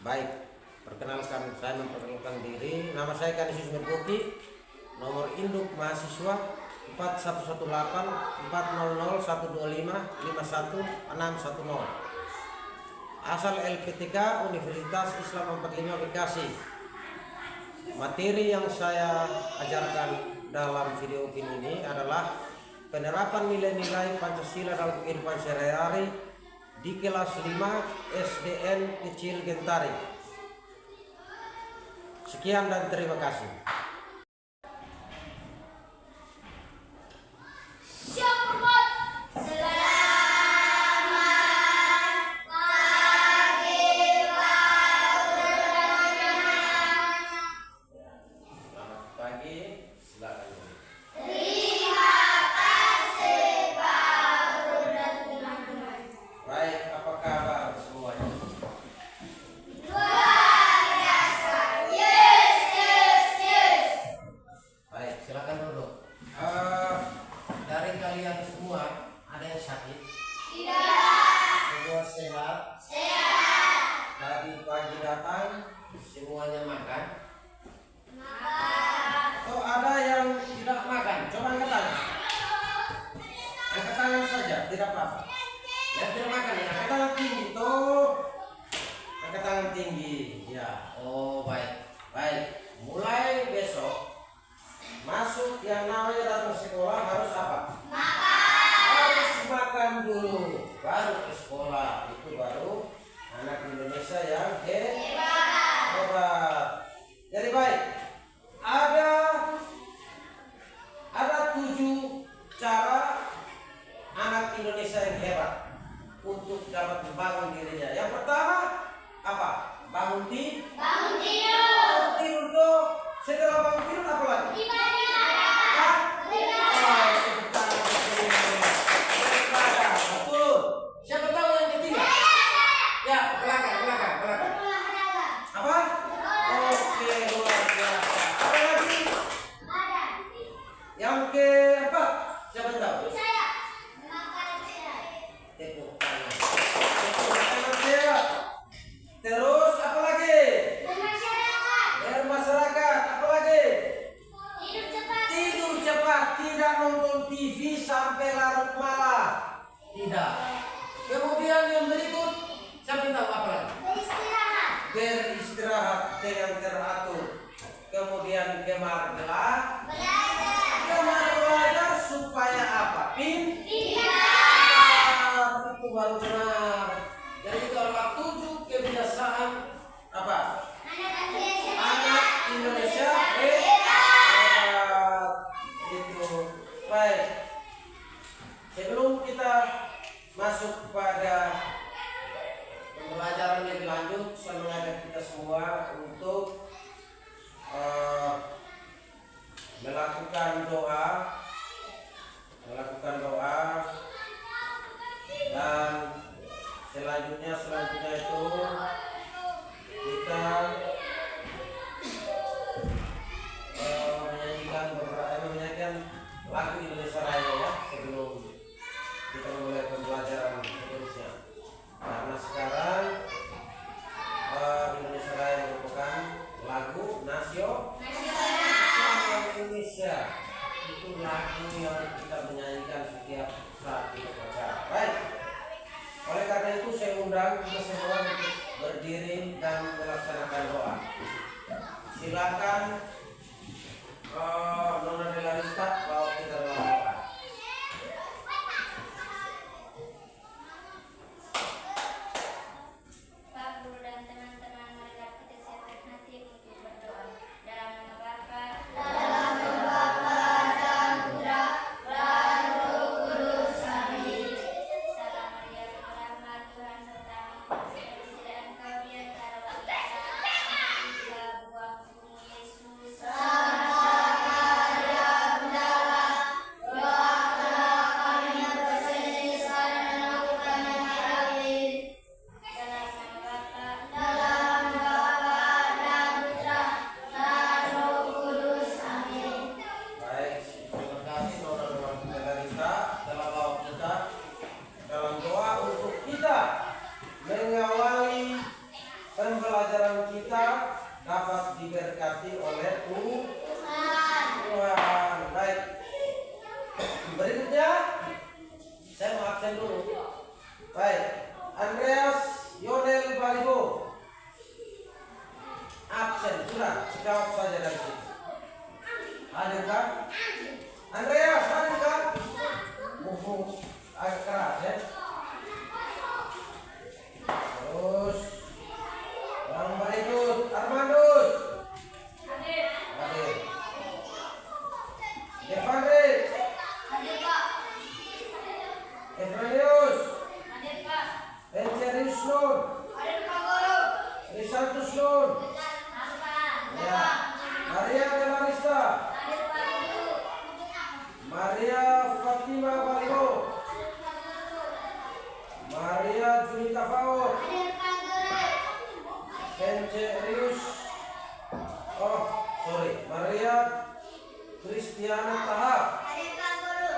Baik, saya memperkenalkan diri. Nama saya Kanisius Mergoki. Nomor induk mahasiswa 411800125610. Asal LPTK Universitas Islam 45 Bekasi. Materi yang saya ajarkan dalam video ini adalah penerapan nilai-nilai Pancasila dalam kehidupan sehari-hari di kelas 5 SDN Kecil Gentari. Sekian dan terima kasih. Semuanya makan? Atau ada yang tidak makan? Coba angkat tangan. Angkat tangan saja, tidak apa-apa. Yang tidak makan ya, angkat tangan tinggi tuh. Angkat tangan tinggi. Ya, oh baik. Baik, mulai besok masuk yang namanya datang sekolah harus apa? Harus makan dulu, baru ke sekolah. Itu baru anak Indonesia yang hebat. Jadi baik, ada 7 cara anak Indonesia yang hebat untuk dapat membangun dirinya. Yang pertama apa? Bangun tidur. Bangun tidur dong. Setelah bangun tidur apa lagi? Betul. Siapa tahu yang ketiga? Ya, belakang. Apa? Oke, luar biasa. Apa lagi? Yang keempat, siapa tahu? Saya makan sehat. Tepuk tangan sehat. Terus apa lagi? Bermasyarakat. Apa lagi? Tidur cepat. Tidak nonton TV sampai larut malam. Tidak. Kemudian yang berikut, siapa tahu apa lagi? Beristirahat dengan teratur. Kemudian gemar belajar supaya apa? Pintar. Itu baru benar. Jadi kalau 7 kebiasaan apa? Anak Indonesia hebat. Itu baik. Sebelum kita masuk pada pembelajaran lebih lanjut, saya mengajak kita semua untuk melakukan doa, dan selanjutnya itu kita menyanyikan lagu Indonesia Raya ya, sebelum kita mulai pembelajaran seterusnya. Karena sekarang Indonesia Raya merupakan lagu nasional Indonesia. Itu lagu yang kita menyanyikan setiap saat kita berbicara. Baik. Oleh karena itu saya undang kita semua untuk berdiri dan melaksanakan doa. Silakan Nona Delarista bawa kita dalam doa. Salam diberkati oleh Tuhan. Tuhan. Baik. Berikutnya saya mau absen dulu. Baik. Andreas Yonel Baliho. Absen sudah. Jawab saja dari sini. Hadir kan? Andreas hadir kan? Agak keras ya. Terus yang berikut Armandus. Hadir. Hadir. Devandre. Hadir, Pak. Efranius. Hadir, Pak. Encerius Nun. Hadir, Pak Guru. Risantus Nun. Hadir, Pak. Ya. Maria Delarista. Hadir, Pak Guru. Maria Fatima Baliho. Maria Junita Faur. Hadir, Pak Guru. Encerius. Maria Kristiana Tahap. Hadir, Pak Guru.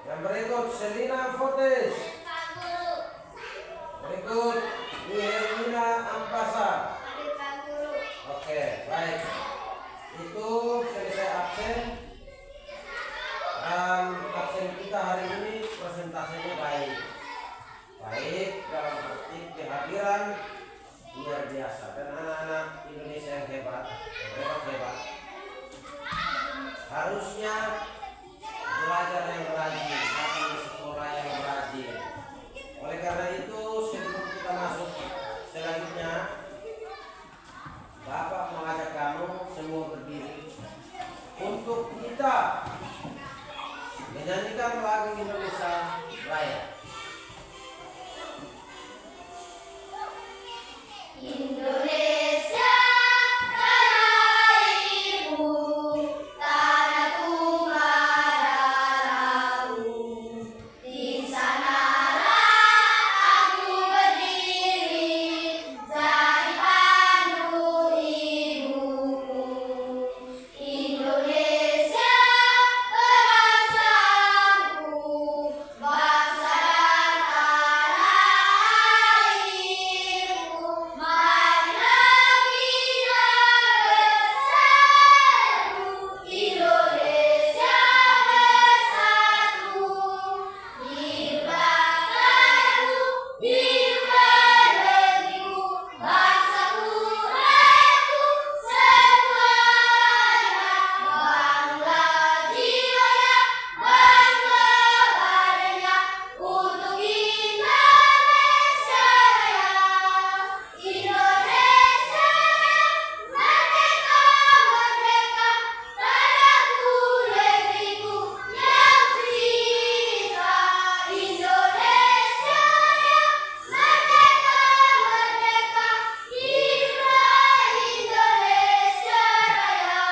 Yang berikut Selina Fotes. Pak Guru. Berikut Hermina Ampasa. Hadir, Pak Guru. Oke, baik. Itu selesai absen. Dan absen kita hari ini presentasinya baik. Baik dalam arti kehadiran luar biasa dan anak-anak Indonesia yang hebat, hebat. Harusnya belajar yang rajin, datang di sekolah yang rajin. Oleh karena itu sebelum kita masuk selanjutnya, Bapak mengajak kamu semua berdiri untuk kita menyanyikan lagu Indonesia Raya. Indonesia tanah airku, tanah tumpah darahku. Di sanalah aku berdiri, jadi pandu ibuku. Indonesia berbangsaku, bangsa dan tanah airku. Marilah kita bersatu, Indonesia bersatu. Hiduplah hiduplah negeriku, bangsaku, rakyatku semuanya. Bangunlah jiwanya, bangunlah badannya untuk Indonesia Raya. Indonesia merdeka, merdeka, tanahku, negeriku yang kucinta. Indonesia merdeka, merdeka, hiduplah Indonesia Raya.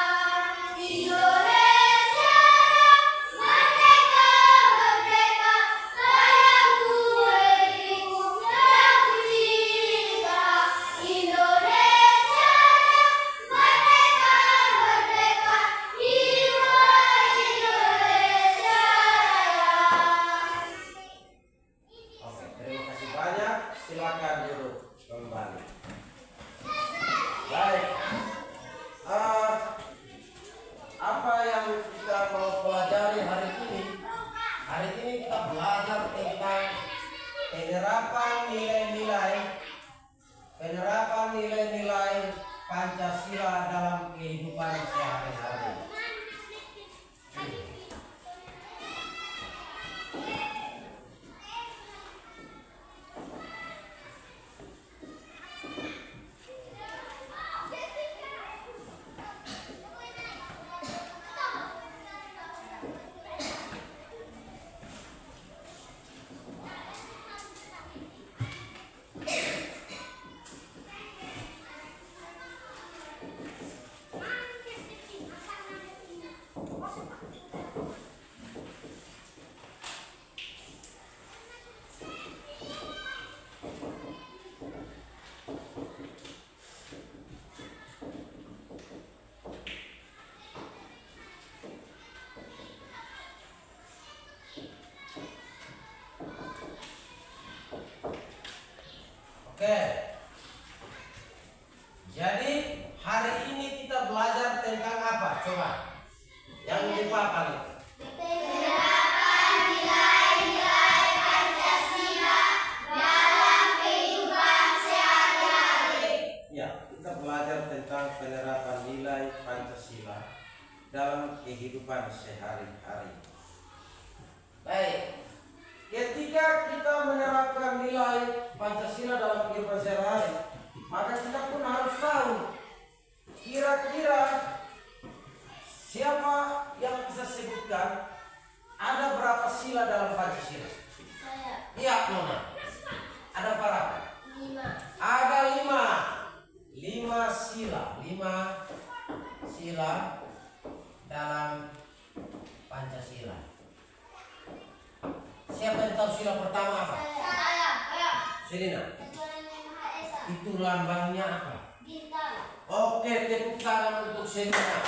Indonesia merdeka, merdeka, tanahku, negeriku yang kucinta. Indonesia merdeka, merdeka, hiduplah Indonesia Raya. Oke, terima kasih banyak. Silakan duduk kembali. Baik. Apa yang kita mau pelajari hari ini? Hari ini kita belajar tentang penerapan nilai-nilai Pancasila dalam kehidupan sehari-hari. Oke. dalam kehidupan sehari-hari. Baik, ketika kita menerapkan nilai Pancasila dalam kehidupan sehari-hari, maka kita pun harus tahu kira-kira siapa yang bisa sebutkan ada berapa sila dalam Pancasila? Saya. Iya, Nona. Ada berapa? 5. Ada 5 sila. 5 sila dalam Pancasila. Siapa yang tahu sila pertama apa? Saya. Selina. Ketuhanan yang Maha Esa. Itu lambangnya apa? Bintang. Oke, tepuk tangan untuk Selina.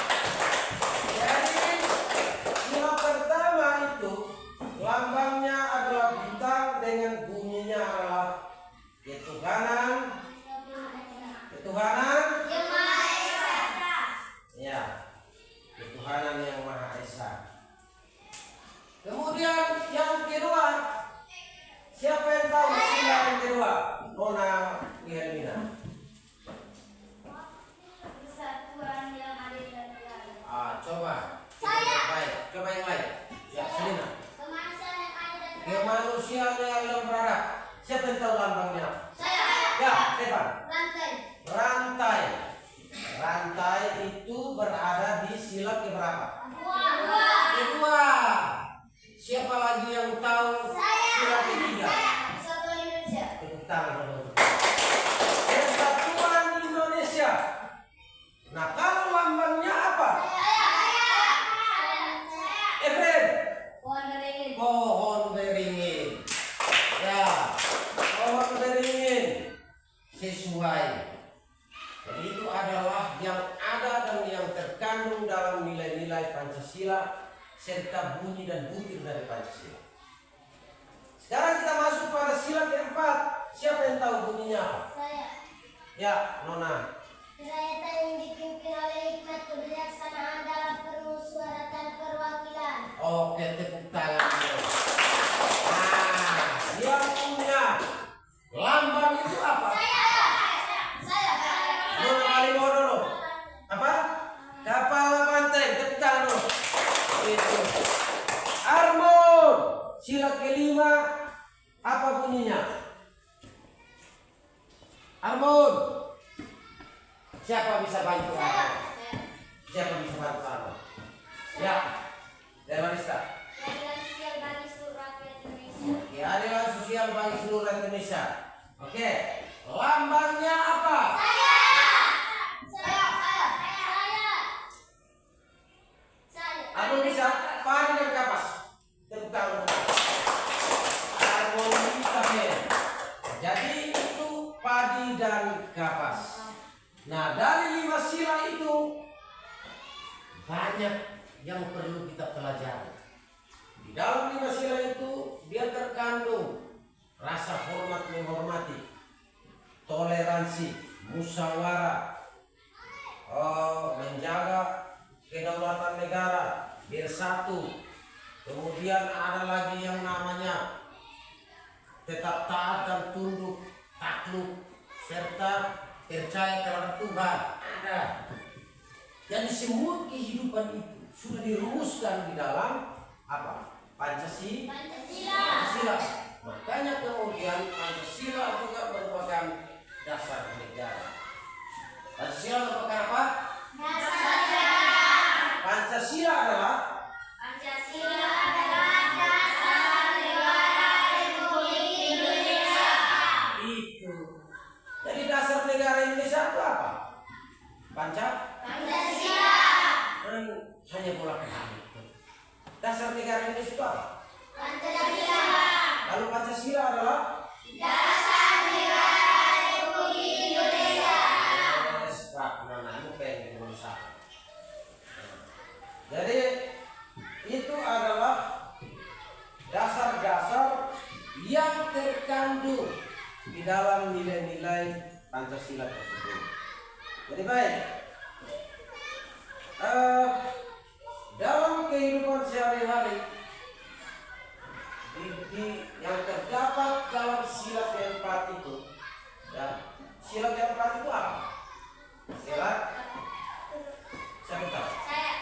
Jadi sila pertama itu lambangnya adalah bintang dengan bunyinya adalah ketuhanan. Ketuhanan. Yang Maha Esa. Ya, ketuhanan yang Maha Esa. Kemudian yang kedua, siapa yang tahu sila yang kedua? Nona Wilhelmina. Persatuan yang adil dan beradab. Coba. Saya. Baik, coba yang lain. Ya, Selina. Kemanusiaan yang adil dan beradab. Kemanusiaan yang adil dan beradab. Siapa yang tahu lambangnya? Saya. Ya, Stefan. Rantai. Rantai. Rantai itu berada di sila keberapa? 2. Kedua. Siapa lagi yang tahu sila ketiga? Persatuan Indonesia. Tepuk tangan dulu. Persatuan Indonesia. Nah, kalau lambangnya apa? Efren. Pohon beringin. Pohon beringin. Ya, pohon beringin sesuai. Jadi itu adalah yang ada dan yang terkandung dalam nilai-nilai Pancasila serta bunyi dan butir dari Pancasila. Sekarang kita masuk pada sila keempat. Siapa yang tahu bunyinya apa? Saya. Ya, Nona. Kerakyatan yang dipimpin oleh hikmat kebijaksanaan dalam permusyawaratan perwakilan. Oke, tepuk tangan. Nah, dia punya lambang itu apa? Saya. Nona kali mau dulu. Apa? Kapal banteng. Tepuk tangan dulu. Itu. Armon. Sila kelima. Apa bunyinya? Armon. Siapa bisa bantu? Siapa bisa bantu Armon? Ya. Dari Marista. Keadilan sosial bagi seluruh rakyat Indonesia. Keadilan sosial bagi seluruh rakyat Indonesia. Oke. Lambangnya apa? Saya. Armon bisa padi dan kapas. Tepuk tangan. Armon bisa men. Jadi itu padi dan kapas. Nah, dari 5 sila itu banyak yang perlu kita pelajari. Di dalam 5 sila itu dia terkandung rasa hormat menghormati, toleransi, musyawarah, menjaga kedaulatan negara, bersatu. Kemudian ada lagi yang namanya tetap taat dan tunduk, takluk, serta percaya terhadap Tuhan. Ada. Jadi semua kehidupan itu sudah dirumuskan di dalam apa? Pancasila. Makanya kemudian Pancasila juga merupakan dasar negara. Pancasila merupakan apa? Pancasila adalah dasar negara Republik Indonesia. itu. Jadi dasar negara Indonesia itu apa? Pancasila. Hanya bola kali. Dasar negara Indonesia itu apa? Pancasila. Lalu Pancasila adalah Dasar negara Republik Indonesia. Jadi itu adalah dasar-dasar yang terkandung di dalam nilai-nilai Pancasila tersebut. Jadi baik, dalam kehidupan sehari-hari yang terdapat dalam sila keempat itu, ya, sila keempat itu apa? Sila siapa tahu? Saya.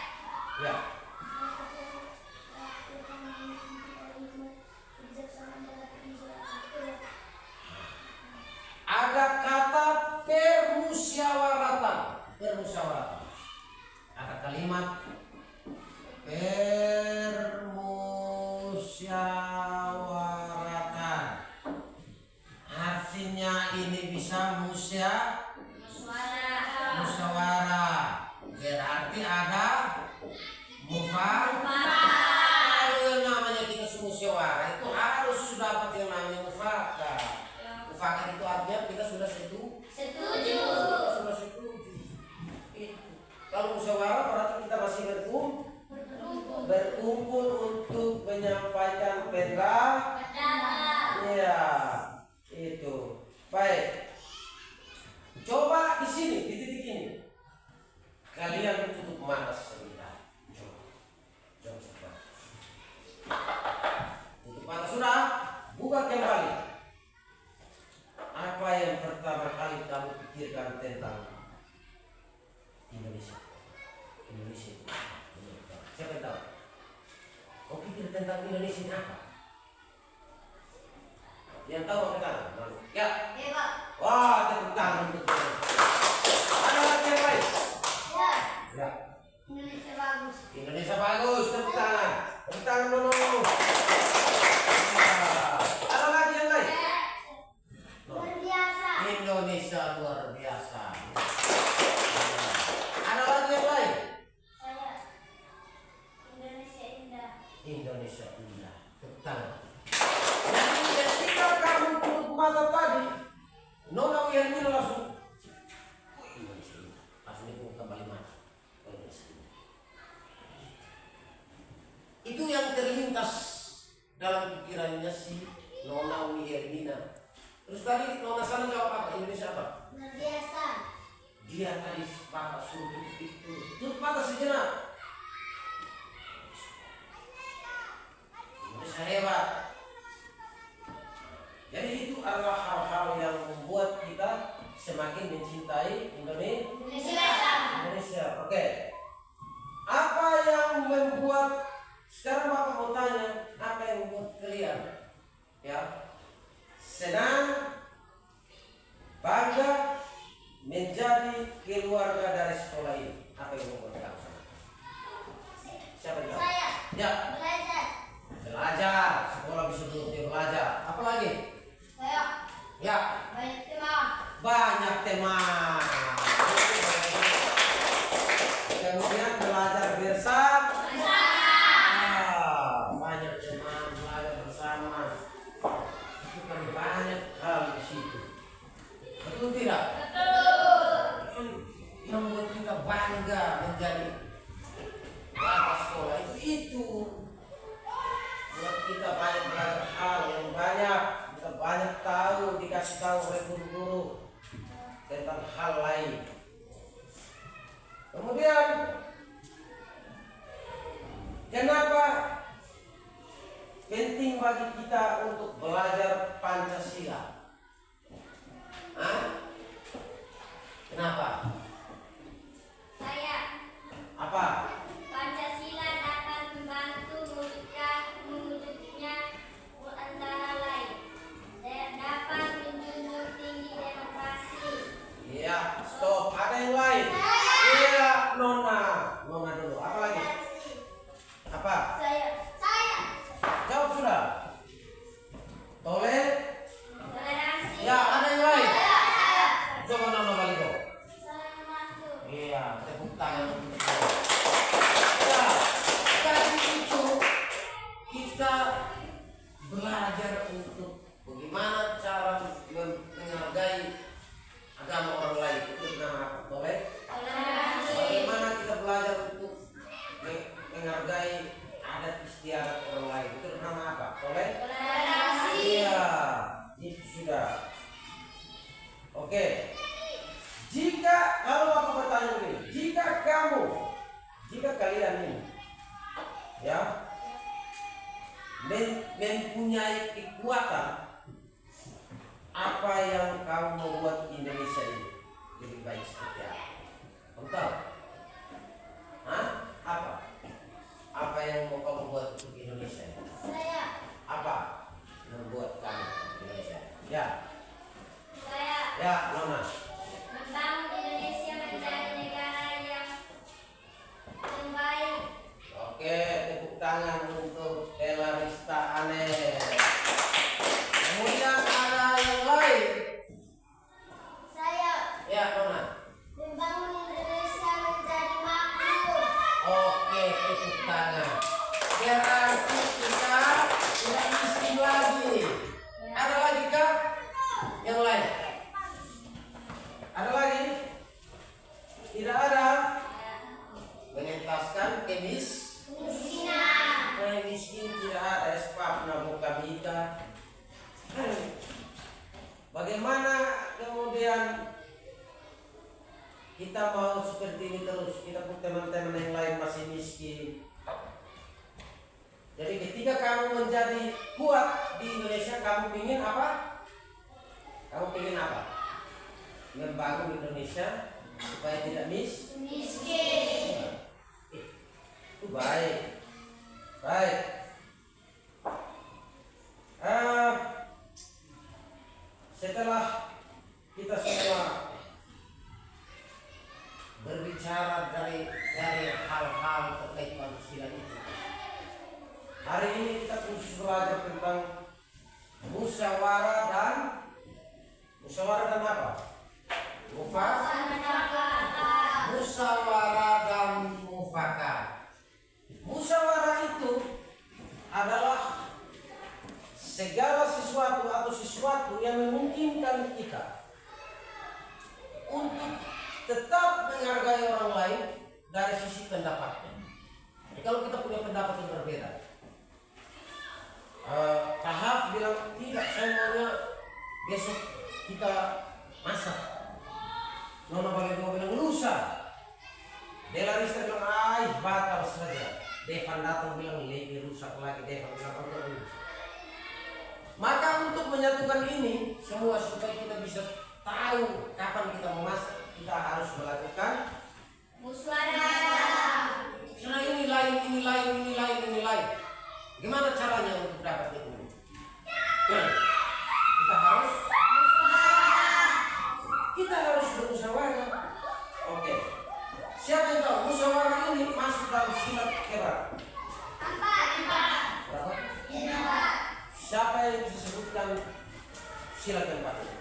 ini bisa musyawarah. Berarti ada mufakat. Kalau yang namanya kita musyawarah itu harus sudah dapat yang namanya mufakat. Mufakat itu artinya kita sudah setuju. Sudah setuju. Itu. Kalau musyawarah berarti kita masih berkumpul untuk menyampaikan pendapat. Ya, itu. Baik. Coba di sini, di titik ini. Kalian tutup mata sebentar. Coba. Tutup mata sudah. Buka kembali. Apa yang pertama kali kamu pikirkan tentang Indonesia? Indonesia. Siapa yang tahu? Kau pikir tentang Indonesia ini apa? Yang tahu apa tangan? Ya. Wah, tepuk tangan untuk ada lagi yang lain? Ya. Indonesia bagus, tepuk tangan. Tepuk tangan dulu. Ada lagi yang lain? Luar biasa. Indonesia luar biasa. Ada lagi yang lain? Indonesia indah. Tepuk tangan. Jadi ketika kamu tutup mata tadi, Nona Wiyarmina langsung Indonesia indah. Langsung itu kembali mata. Indonesia indah. Itu yang terlintas dalam pikirannya si Nona Wiyarmina. Terus tadi Nona sana jawab apa? Indonesia apa? Luar biasa. Dia tadi Bapak suruh tutup mata sejenak. Indonesia hebat. Jadi itu adalah hal-hal yang membuat kita semakin mencintai Indonesia. Oke. Apa yang membuat sekarang Bapak mau tanya, apa yang membuat kalian ya senang, bangga menjadi keluarga dari sekolah ini? Apa yang membuat kamu senang? Siapa yang tahu? Saya. Ya. Belajar. Sekolah bisa duduk dia belajar. Apa lagi? Saya. Ya. Banyak teman. Kemudian belajar bersama. Banyak teman belajar bersama. Itu kan banyak hal di situ. Betul tidak? Yang membuat kita bangga menjadi warga sekolah itu. Buat kita banyak belajar hal yang banyak, kita banyak tahu, dikasih tahu oleh guru-guru tentang hal lain. Kemudian kenapa penting bagi kita untuk belajar Pancasila? Kenapa? Apa? Pancasila dapat membantu mewujudnya antara lain dan dapat menjunjung tinggi demokrasi. Iya, stop. Ada yang lain? Iya, Nona dulu. Apa lagi? Apa? Saya. Jawab sudah. Toleransi. Ya, ada yang lain? Coba Nona balik kok. Iya, tepuk tangan. Ya, dari itu kita belajar untuk bagaimana cara menghargai agama orang lain. Itu nama apa? Bagaimana kita belajar untuk menghargai adat istiadat orang lain. Itu nama apa? Iya, itu sudah. Oke. Kalau Bapak bertanya begini, jika kalian ini ya mempunyai kekuatan, apa yang kamu membuat Indonesia ini lebih baik seperti apa? Kamu tahu? Apa? Apa yang mau kamu buat untuk Indonesia? Saya. Apa yang membuat kamu Indonesia? Ya. Saya. Ya, Nona. Membangun Indonesia menjadi negara yang baik. Oke, tepuk tangan untuk Ella Rista Ane. Kemudian ada yang lain. kita mau seperti ini terus, kita pun teman-teman yang lain masih miskin. Jadi ketika kamu menjadi kuat di Indonesia, kamu ingin apa? Kamu ingin apa? Membangun Indonesia supaya tidak miskin. Itu baik. Baik. Setelah kita semua berbicara dari hal-hal terkait Pancasila itu, hari ini kita khusus belajar tentang musyawarah dan apa? Musyawarah dan mufakat. Musyawarah itu adalah segala sesuatu atau sesuatu yang memungkinkan kita untuk tetap menghargai orang lain dari sisi pendapatnya. Jadi kalau kita punya pendapat yang berbeda, Tahap bilang tidak, saya maunya besok kita masak. Nona Bagaido bilang lusa. Dela Rista bilang batal saja. Devan datang bilang lebih rusak lagi. Devan bilang rusak. Maka untuk menyatukan ini semua supaya kita bisa tahu kapan kita memasak, kita harus melakukan musyawarah. Karena ini lain. Gimana caranya untuk dapat itu? Kita harus bermusyawarah. Oke. Siapa yang tahu musyawarah ini masuk dalam silat keberapa? Berapa? Siapa yang disebutkan silat keempat ini?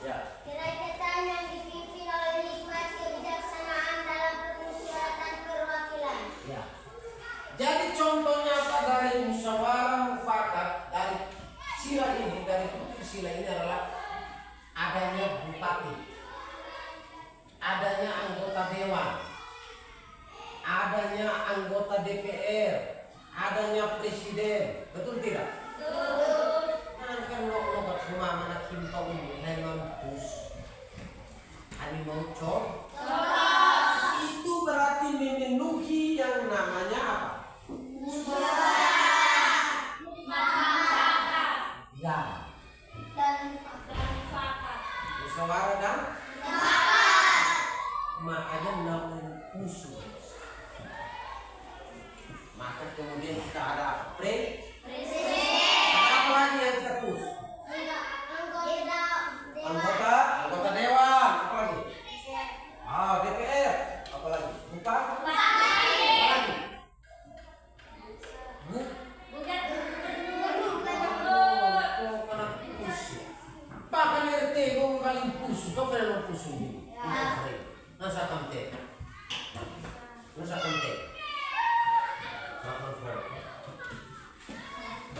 Ya. Kerakyatan yang dipimpin oleh hikmat kebijaksanaan dalam permusyawaratan perwakilan. Ya. Jadi contohnya apa dari musyawarah mufakat, dari sila ini, dari sila ini adalah adanya bupati, adanya anggota dewan, adanya anggota DPR, adanya presiden, betul tidak? Betul. Kan logat rumah mana kimpau ini mampus, ani maucor. Itu berarti memenuhi yang namanya apa? Musyawarah dan makanya namun musuh. Maka kemudian kita ada presiden. Apa lagi yang kita push? Anggota dewan. Apa lagi? DPR. Apa lagi? Apa lagi? Bahkan RT kau paling pusu, kau pernah pusu ini. Nasa kante.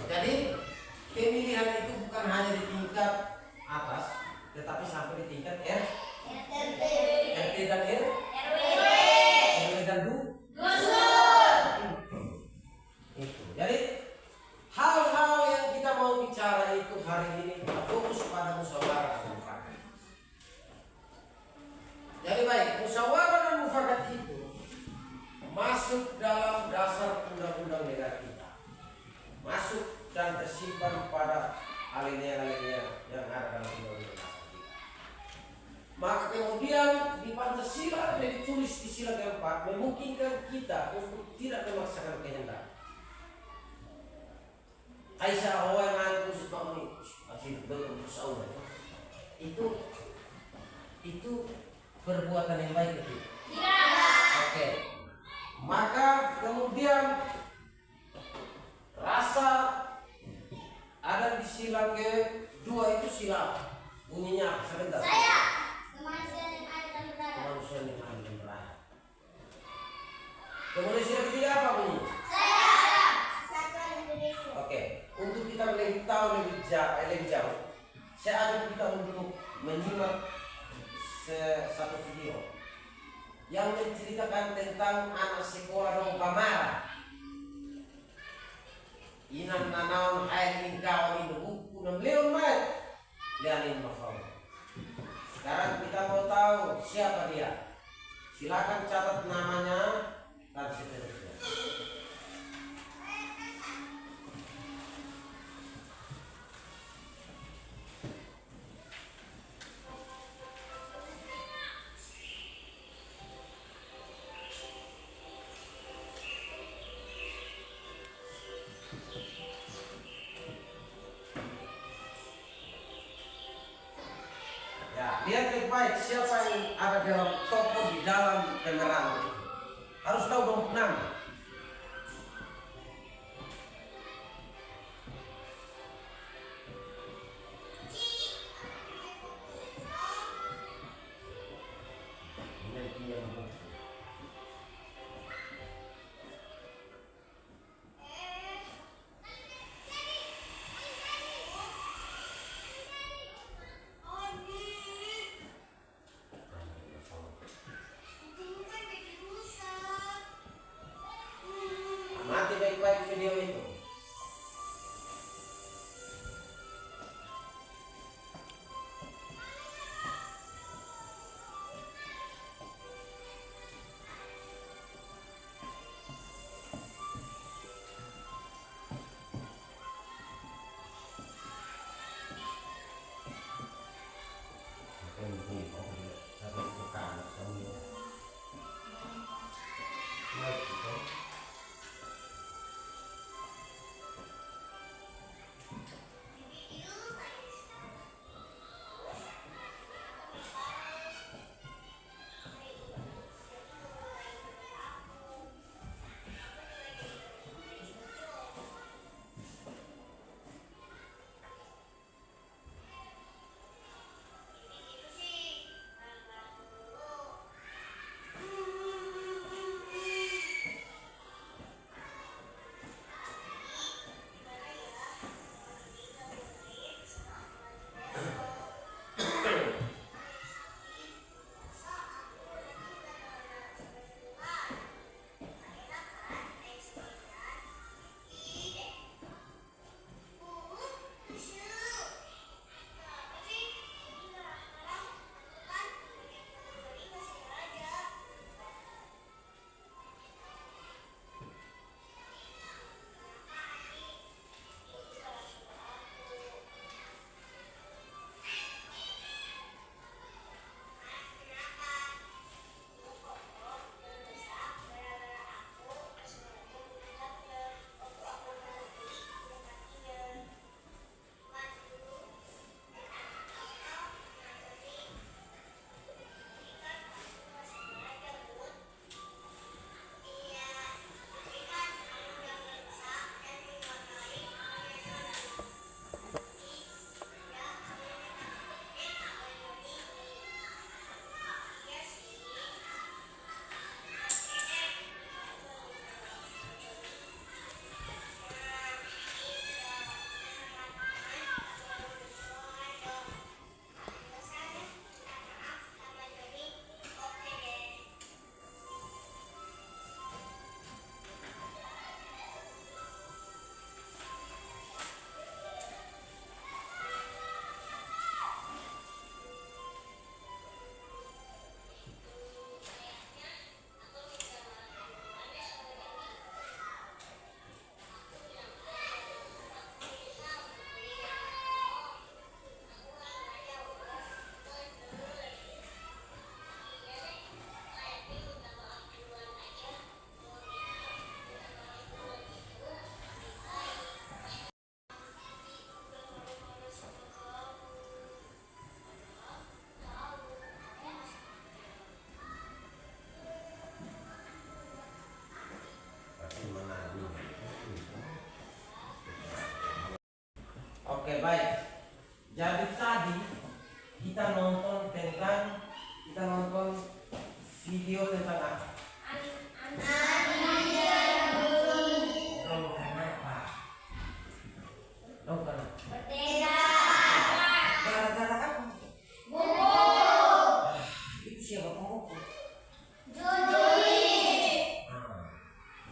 Jadi pemilihan itu bukan hanya di tingkat atas, tetapi sampai di tingkat RT dan RW dan itu. Jadi hal-hal yang kita mau bicara itu hari ini kita fokus pada musyawarah dan mufakat. Jadi baik, musyawarah dan mufakat itu masuk dalam dasar undang-undang negara kita, masuk dan tersimpan pada alinea-alinea yang ada dalam undang-undang dasar kita. Maka kemudian di Pancasila yang ditulis di sila keempat memungkinkan kita untuk tidak memaksakan kehendak. Aisyah awal nanti suka ini masih berusaha itu perbuatan yang baik itu. Oke. Maka kemudian rasa ada di sila kedua itu sila bunyinya sebentar. Kemanusiaan yang adil dan beradab. Kemanusiaan yang adil dan beradab. Kemudian sila ketiga apa bunyi? Oke, untuk kita lebih tahu lebih jauh, saya ajak kita untuk menyimak satu video yang menceritakan tentang anak sekolah dong pamara. Inan nanaon air ingkawan itu buku 6 leon mat. Lianin mafau. Sekarang Silakan catat namanya dan seterusnya. Ya, lihat baik-baik siapa yang ada dalam tokoh di dalam pemeran itu. Harus tahu dong nama. Amati baik-baik video itu. Oke, baik. Jadi tadi kita nonton video tentang apa? Longkan apa? Longkan apa? Gara-gara apa? Itu siapa pemukul?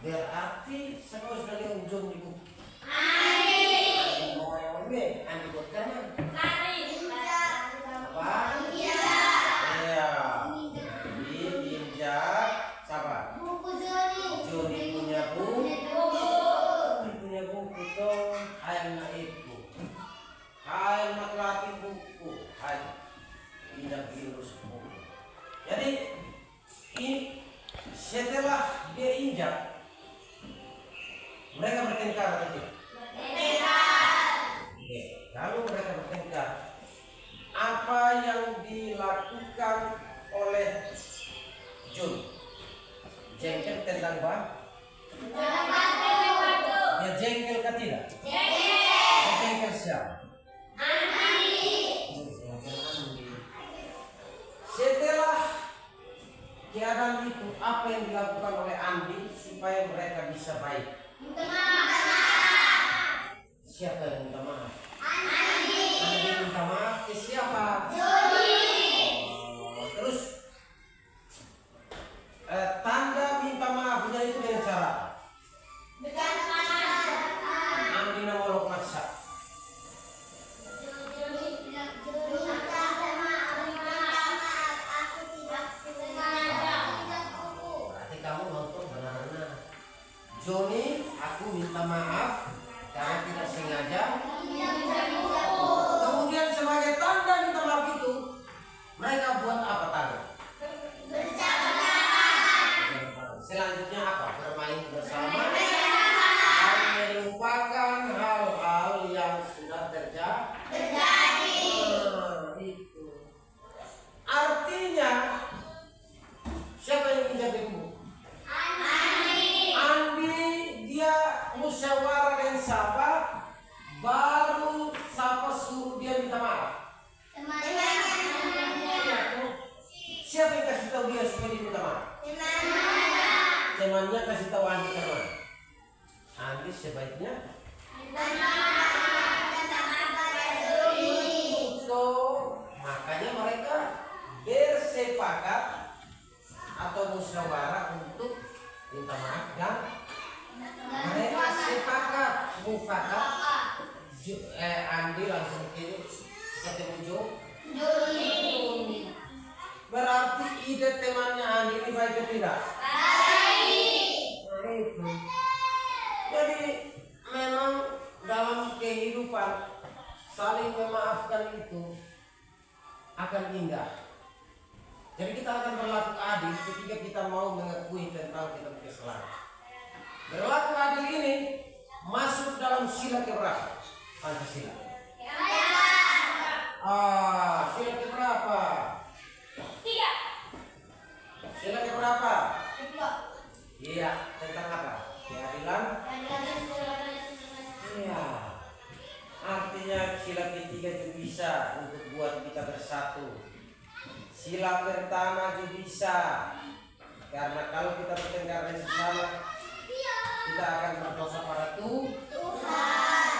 Berarti sekolah dari ujung di buku. Andi buat kanan. Apa? Iya. Ninja. buku. Hai laki-laki buku. Hai tidak virus buku. Jadi ini setelah dia injak, mereka bertengkar atau tidak? Oke, kalau mereka bertengkar, apa yang dilakukan oleh Jun? Jengkel tentang apa? Dia jengkel ke tidak? Dia jengkel siapa? Setelah keadaan itu, apa yang dilakukan oleh Andi supaya mereka bisa baik? Siapa yang minta maaf? Andi minta maaf ke siapa? Terus tanda minta maafnya itu dengan cara Andi nolok maksa. Berarti kamu nonton benar-benar. Joni, aku minta maaf karena tidak sengaja. Kemudian sebagai tanda minta maaf itu, mereka buat apa tadi? Selanjutnya apa? Bermain bersama dan melupakan hal-hal yang sudah terjadi. Itu. Artinya siapa yang menjadimu? Andi dia musyawarah dengan siapa? Baru siapa suruh dia minta maaf? Siapa yang kasih tahu dia supaya dia minta maaf? Temannya kasih tahu Andi teman. Andi sebaiknya itu. Makanya mereka bersepakat atau musyawarah untuk minta maaf dan mereka sepakat mufakat. Andi langsung ketemu Joni. Berarti ide temannya Andi ini baik atau tidak? Itu. Jadi memang dalam kehidupan saling memaafkan itu akan indah. Jadi kita akan berlaku adil ketika kita mau mengakui tentang kita punya kesalahan. Berlaku adil ini masuk dalam sila keberapa? Pancasila. Sila keberapa? Sila keberapa? Iya, tentang apa? Keadilan. Iya. Artinya sila ketiga itu bisa untuk buat kita bersatu. Sila pertama juga bisa, karena kalau kita bertengkar dengan sesama, kita akan berdosa pada Tuhan.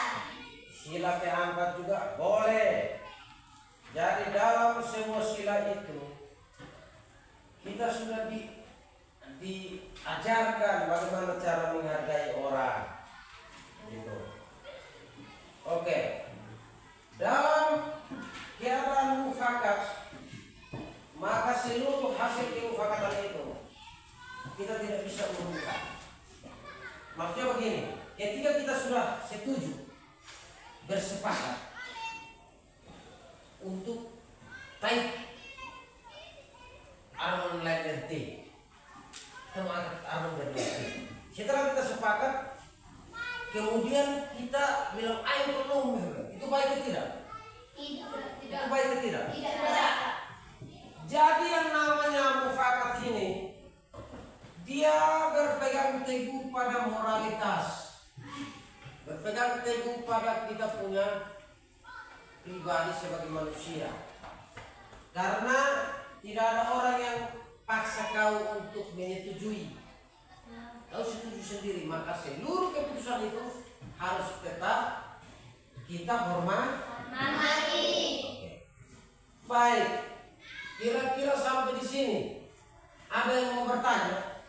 Sila keempat juga boleh. Jadi dalam semua sila itu kita sudah diajarkan bagaimana cara menghargai orang. Gitu. Oke. Dalam keadaan mufakat, maka seluruh hasil kemufakatan itu kita tidak bisa mengubah. Maksudnya begini, ketika kita sudah setuju bersepakat untuk type Arman Letter T, Arman Letter T. Setelah kita sepakat, kemudian kita bilang ayo ketemu, itu baik atau tidak? Itu baik atau tidak? Jadi yang namanya mufakat ini, dia berpegang teguh pada moralitas, berpegang teguh pada kita punya pribadi sebagai manusia. Karena tidak ada orang yang paksa kau untuk menyetujui. Kau setuju sendiri, maka seluruh keputusan itu harus tetap kita hormati. Baik, kira-kira sampai di sini ada yang mau bertanya?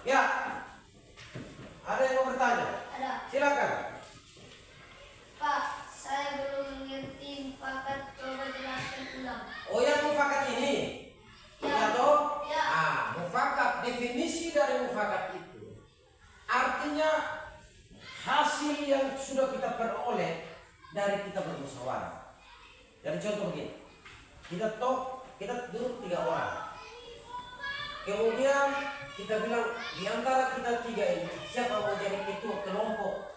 Ya, ada yang mau bertanya? Silakan. Pak, saya belum mengerti mufakat, coba jelaskan ulang. Oh, yang mufakat ini? Ya toh? Ya. Mufakat, definisi dari mufakat itu artinya hasil hasil yang sudah kita peroleh dari kita bermusyawarah. Jadi contoh begini, kita duduk 3 orang. Kemudian kita bilang di antara kita 3 ini siapa mau jadi ketua kelompok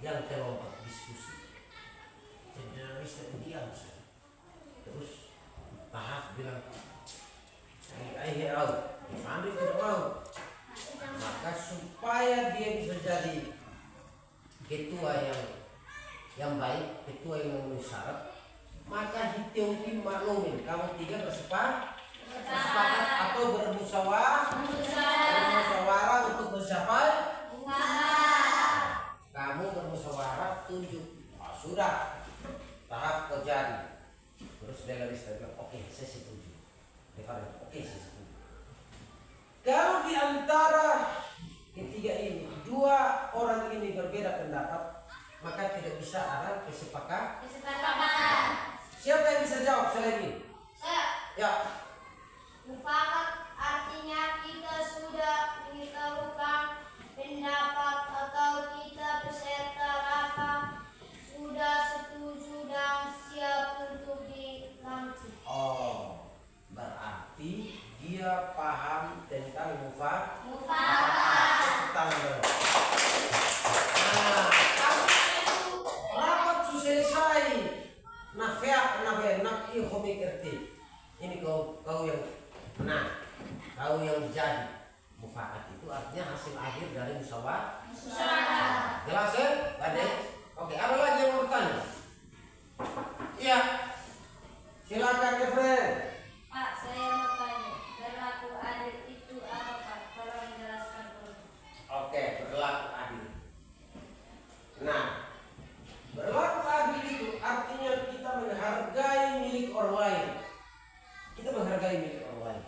yang kelompok diskusi. Jadi diam saja. Terus Tahap bilang, saya Andri tidak mau. Maka supaya dia bisa jadi ketua yang baik, ketua yang memenuhi syarat, maka Hiteungki maklumin kamu 3 bersepakat atau bermusyawarah untuk mencapai. Kamu bermusyawarah tunjuk. Oh, sudah Tahap terjadi. Terus Delarista bilang, oke, saya setuju. Devaren, oke, saya setuju. Kalau di antara ketiga ini 2 orang ini berbeda pendapat, maka tidak bisa ada kesepakatan. Siapa yang bisa jawab selain ini? Saya. Ya. Mufakat artinya kita sudah mengetahukan pendapat atau kita peserta rapat sudah setuju dan siap untuk dilantik. Oh, berarti dia paham tentang mufakat. Nah, rapat sudah selesai. Ini kau yang menang, kau yang jadi. Mufakat itu artinya hasil akhir dari musyawarah. Jelas ya? Tadi? Oke, ada lagi yang mau bertanya? Iya. Silakan ya, Fred. Pak, saya mau tanya, berlaku adil itu apa Pak? Tolong jelaskan dulu. Oke, berlaku adil. Nah, berlaku adil itu artinya kita menghargai milik orang lain. Kita menghargai milik orang lain.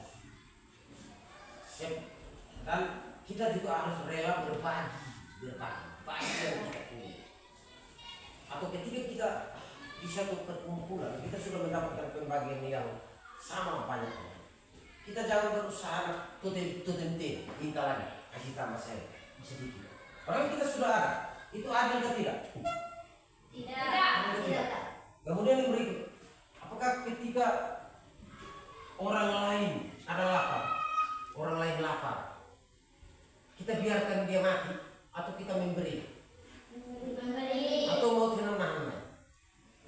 Dan kita juga harus rela berbagi yang kita punya. Atau ketika kita di satu perkumpulan, kita sudah mendapatkan pembagian yang sama banyaknya. Kita jangan berusaha tutem kita lagi kasih tambah saya sedikit. Padahal kita sudah ada. Itu adil atau tidak? Tidak. Kemudian yang berikut, apakah ketika orang lain ada lapar, orang lain lapar, kita biarkan dia mati atau kita memberi? Atau mau tenang-tenang?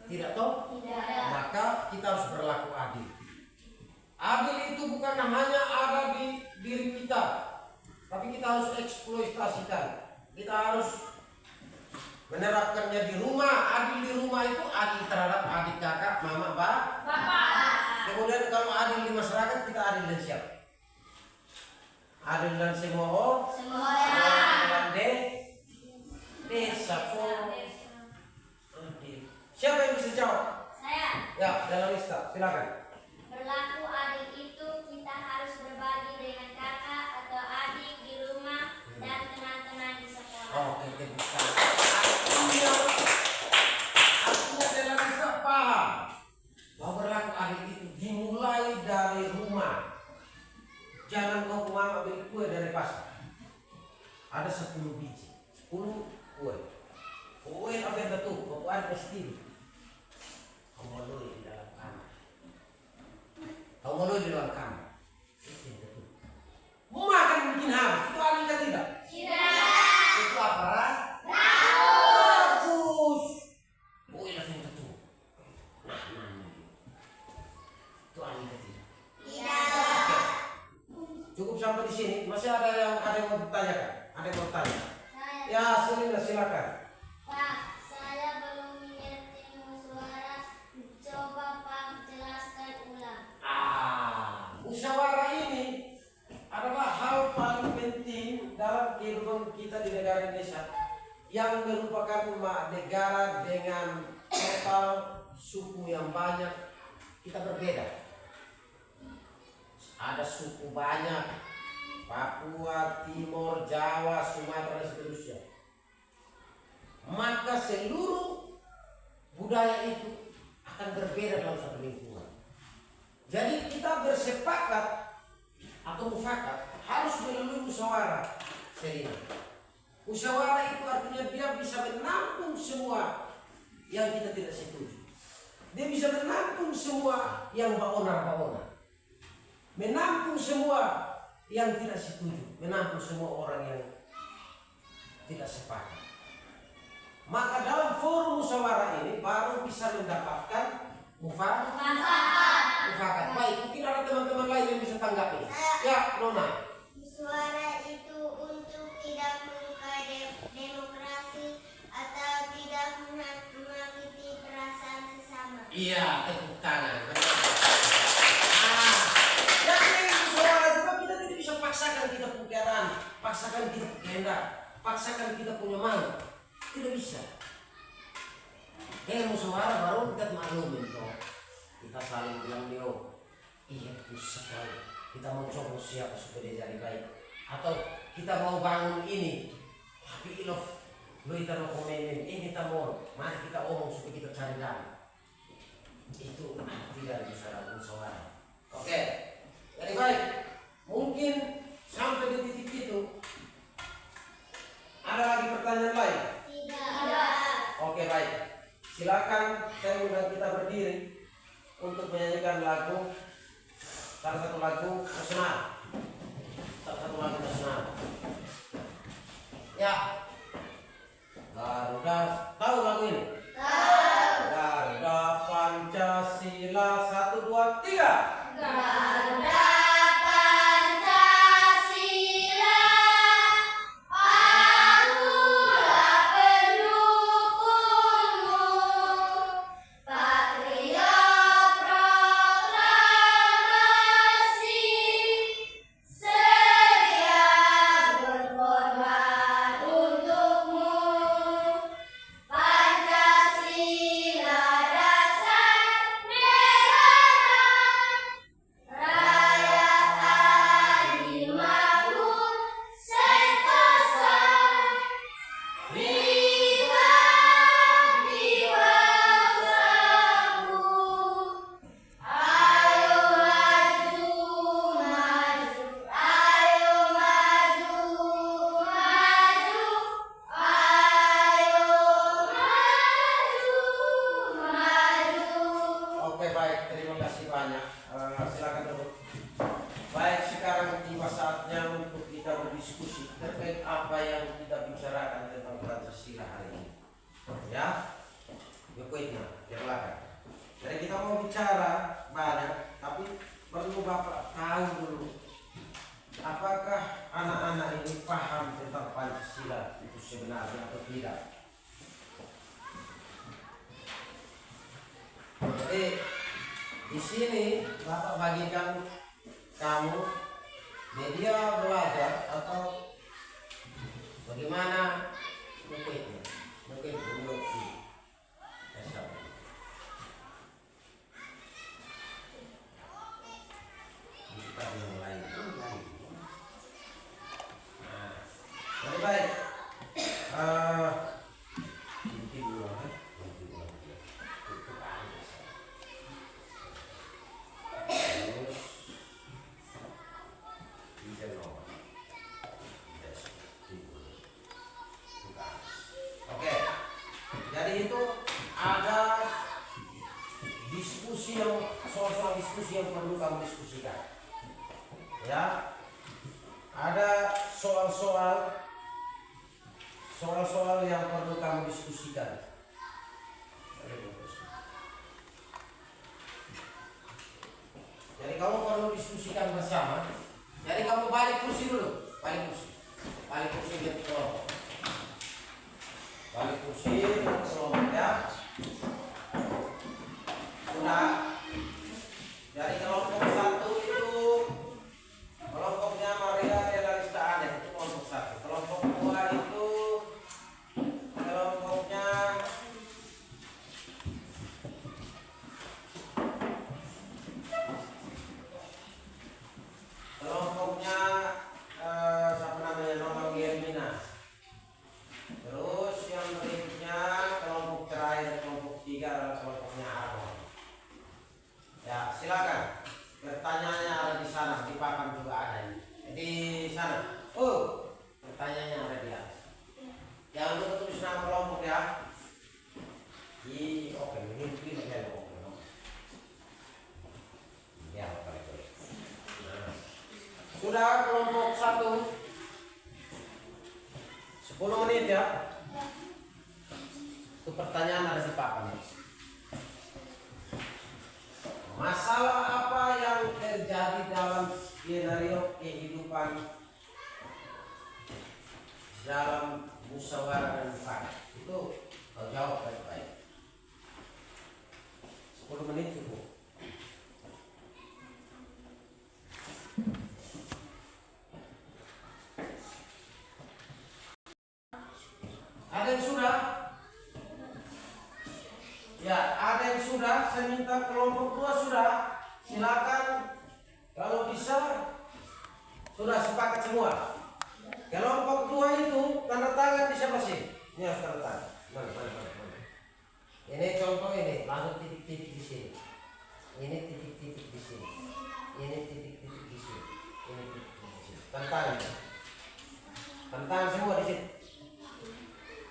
Tidak toh? Tidak. Maka kita harus berlaku adil. Adil itu bukan hanya ada di diri kita, tapi kita harus eksploitasikan. Kita harus menerapkannya di rumah. Adil di rumah itu adil terhadap adik, kakak, mama, bapak. Kemudian kalau adil di masyarakat, kita adil dan siapa? Adil dan semua orang. Desa pun adil. Siapa yang bisa jawab? Saya. Ya, dalam lista, silakan. Berlaku adil itu kita harus berbagi dengan kakak atau adik di rumah dan teman-teman di sekolah. Oh, itu bukan. Artinya dalam lista paham bahwa berlaku adil itu dimulai dari rumah. Jangan kau mama beli kue dari pasar. Ada 10 biji, 10 kue. Kue apa yang betul? Kau ada pasti. Kau moloi di dalam kamar. Kau moloi di dalam kamar. Itu yang betul. Makan bikin habis. Itu adil atau tidak? Tidak. Itu apa? Bagus. Kue langsung betul. Nah. Itu adil atau tidak? Tidak. Cukup sampai di sini. Masih ada yang mau bertanyakan? Ada yang mau bertanya? Ya, silakan. Pak, saya belum mengerti musyawarah. Coba Pak jelaskan ulang. Musyawarah ini adalah hal paling penting dalam kehidupan kita di negara Indonesia yang merupakan negara dengan total suku yang banyak. Kita berbeda. Ada suku banyak, Papua, Timur, Jawa, Sumatera, dan seterusnya. Maka seluruh budaya itu akan berbeda dalam satu lingkungan. Jadi kita bersepakat atau mufakat harus melalui musyawarah. Selina. Musyawarah itu artinya dia bisa menampung semua yang kita tidak setuju. Dia bisa menampung semua yang baonar-baonar. Menampung semua yang tidak setuju. Menampung semua orang yang tidak sepakat. Maka dalam forum musyawarah ini baru bisa mendapatkan mufakat. Baik, mungkin ada teman-teman lain yang bisa tanggapi. Ya, Nona. Musyawarah itu untuk tidak melukai demokrasi atau tidak menyakiti perasaan sesama. Iya, tepuk tangan. Jadi musyawarah juga kita tidak bisa paksakan kita punya keadaan, paksakan kita punya kehendak, paksakan kita punya mau. Tidak bisa. Dengan musyawarah baru kita maklumin toh. Kita saling bilang dia, iya bisa sekali. Kita mau coba siapa supaya dia jadi baik. Atau kita mau bangun ini, tapi ilof, lo kita mau komenin, ini kita mau, mari kita omong supaya kita cari jalan. Itu arti dari musyawarah. Oke, jadi baik. Mungkin sampai di titik itu. Ada lagi pertanyaan lain? Tidak. Oke, baik. Silakan saya undang kita berdiri untuk menyanyikan lagu, salah satu lagu nasional. Ya. Garuda, tahu lagu ini? Tahu. Garuda Pancasila 1 2 3. Garuda Pancasila, akulah pendukungmu, patriot proklamasi, sedia berkorban untukmu. Pancasila dasar negara, rakyat adil makmur sentosa. Viva, viva bangsaku. Ayo maju, maju, ayo maju, maju, ayo maju, maju. Oke, baik, terima kasih banyak. Silakan duduk. Baik, sekarang tiba saatnya untuk kita berdiskusi terkait apa yang kita bicarakan tentang Pancasila hari ini. Ya, berikutnya ke belakang. Jadi kita mau bicara banyak, tapi perlu Bapak tahu dulu, apakah anak-anak ini paham tentang Pancasila itu sebenarnya atau tidak. Jadi di sini Bapak bagikan kamu media belajar atau bagaimana mungkin untuk yang lain. Nah, jadi baik. Oke, jadi itu ada diskusi yang soal-soal diskusi yang perlu kamu diskusikan. Ya, ada soal-soal yang perlu kamu diskusikan. Jadi kamu perlu diskusikan bersama. Jadi kamu balik kursi dulu, balik kursi ke kelompok. Balik kursi ke kelompok ya. Sudah. Jadi kelompok 1 itu kelompoknya Maria Delarista Ane, itu kelompok 1. Kelompok 2 itu kelompoknya siapa namanya, Nona Germina. Terus yang berikutnya kelompok Oke, mimpi lagi oke. Ya, oke. Nah, sudah kelompok 1 10 menit ya. Itu pertanyaan ada di papan. Masalah apa yang terjadi dalam skenario kehidupan dalam musyawarah dan mufakat? Itu kau jawab baik-baik. 10 menit cukup. Ada yang sudah? Ya, ada yang sudah. Saya minta kelompok 2 sudah. Silakan. Kalau bisa sudah sepakat semua. Kelompok 2 itu tanda tangan di siapa sih? Ini harus tanda tangan. Mana. Ini contoh ini, langsung titik-titik di sini. Ini titik-titik di sini. Ini titik-titik di sini. Ini titik-titik di sini. Tanda tangan. Tanda tangan semua di sini.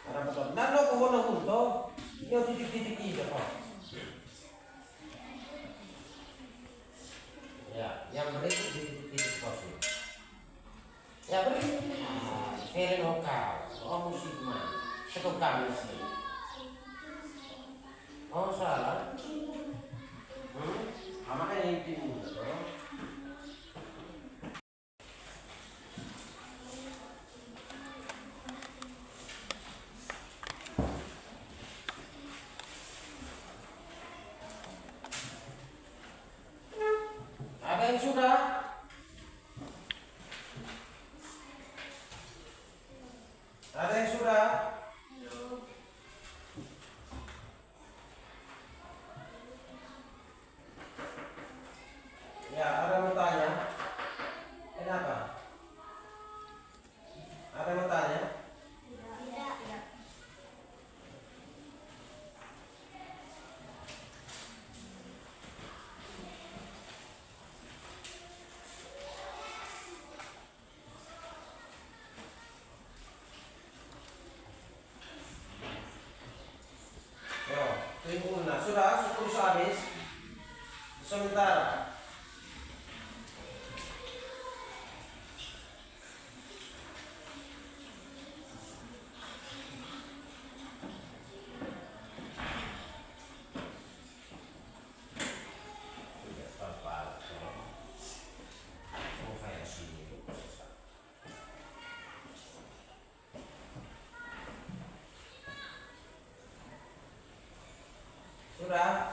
Ada betul. Dan lo kuhono hunto, ini titik-titik ini kok. Ya, yang berikut titik-titik kosong. Ya berikut. Keren lokal, musik mah, setuk kami sih. Oh salah. Makanya yang timur. Ada yang sudah? Ada yang sudah? Ya, ada yang mau tanya? Kenapa? Ada yang mau tanya? Tidak. Tunggu, nah sudah 10 habis. Sementara. Sudah.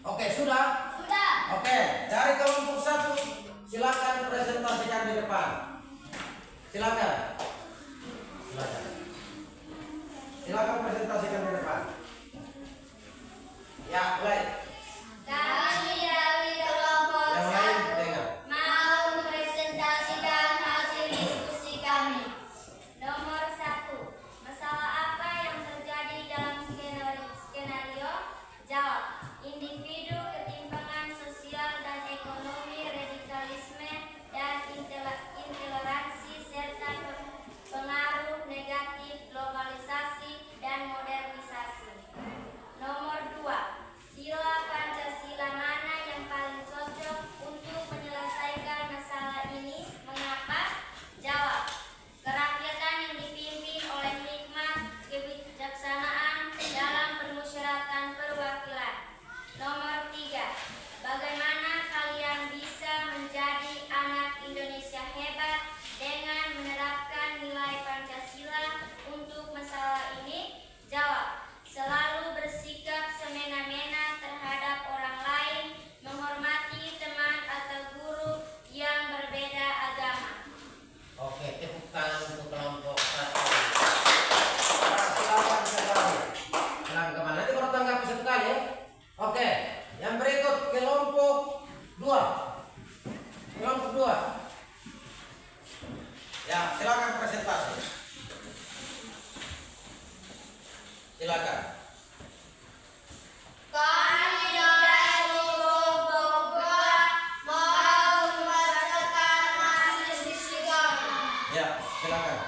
Oke, sudah? Sudah. Oke, dari kelompok 1 silakan presentasikan di depan. Silakan. Silakan presentasikan di depan. Ya, mulai. Kami dari kelompok Yang lain 1 dengar. mau mempresentasikan hasil diskusi kami. Nomor 1. Masalah apa yang terjadi dalam skenario? Jawab. Individu, ketimpangan sosial dan ekonomi, radikalisme dan intoleransi serta pengaruh negatif globalisasi dan modernisasi. Nomor 2. Sila Pancasila mana yang paling cocok untuk menyelesaikan masalah ini? Mengapa? Jawab. Kerakyatan yang dipimpin oleh hikmat kebijaksanaan dalam permusyawaratan perwakilan. Nomor 3. Bagaimana kalian bisa menjadi anak Indonesia hebat dengan menerapkan nilai Pancasila untuk masalah ini? Jawab. Selalu bersikap semena-mena terhadap orang lain, menghormati teman atau guru yang berbeda agama. Oke, tepuk tangan untuk kelompok 1. Silakan sekali. Silakan kemana? Nanti baru tanggapi 1 kali ya. Oke, yang berikut kelompok Silakan. Kami dari Bogor mau membacakan hasil diskusi kami. Ya, silakan.